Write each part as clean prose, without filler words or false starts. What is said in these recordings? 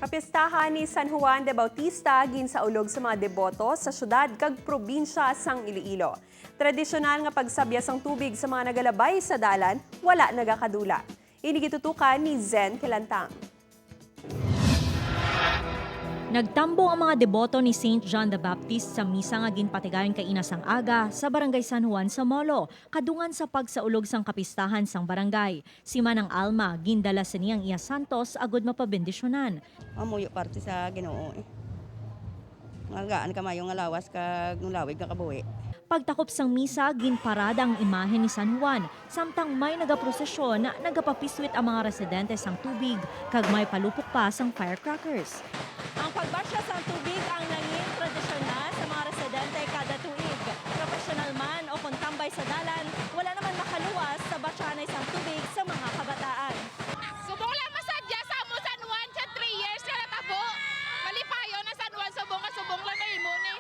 Kapistahan ni San Juan de Bautista ginsaulog sa mga deboto sa syudad kag probinsya sang Iloilo. Tradisyonal nga pagsabya sang tubig sa mga nagalabay sa dalan, wala nagakadula. Ini gitutukan ni Zen Kilantang. Nagtambong ang mga deboto ni St. John the Baptist sa misa nga ginpatigayon kay Inasang Aga sa Barangay San Juan sa Molo, kadungan sa pagsaulog sang kapistahan sang barangay. Si Manang Alma gindala sa niyang iya Santos agud mapabendisyonan. Mamuyo parte sa Ginoo. Ngagaan ka mayo nga lawas kag nulawig ka kabuhi. Pagtakop sang misa, ginparada ang imahe ni San Juan, samtang may nagaprosesyon na nagapapiswit ang mga residente sang tubig, kag may palupok pa sang firecrackers. Ang pagbasya sa tubig ang nanging tradisyon na sa mga residente kada tuig. Professional man o kung tambay sa dalan, wala naman makaluwas sa basyanay sang tubig sa mga kabataan. Subong lang masadya sa mo San Juan sa 3 years na natabo. Malipayo na San Juan subong nga subong lang na imo ni.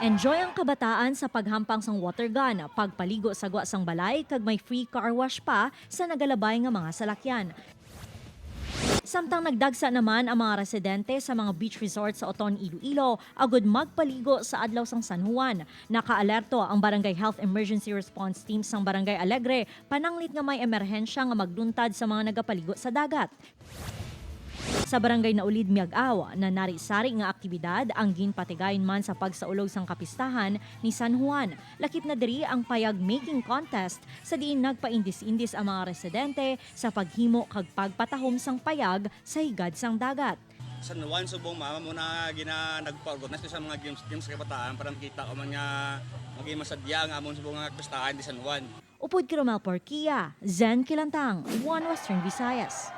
Enjoy ang kabataan sa paghampang sang water gun, pagpaligo sa gwa sang balay, kag may free car wash pa sa nagalabay nga mga salakyan. Samtang nagdagsa naman ang mga residente sa mga beach resort sa Oton, Iloilo, agud magpaligo sa adlaw sang San Juan. Nakaalerto ang Barangay Health Emergency Response Team sang Barangay Alegre, pananglit nga may emerhensya nga magluntad sa mga nagapaligo sa dagat. Sa Barangay Naulid Miag-aw, na nari-sari nga aktibidad ang ginpatigayon man sa pagsaulog sang kapistahan ni San Juan. Lakip na diri ang payag making contest sa diin nagpaindis-indis ang mga residente sa paghimo kag pagpatahom sang payag sa higad sang dagat. San Juan subong mama mo na nagpa-organize sa mga games sa kabataan para makita ko man nga maging masadya nga amon subong nga kapistahan di San Juan. Upod kay Romel Porquia, Zen Kilantang, One Western Visayas.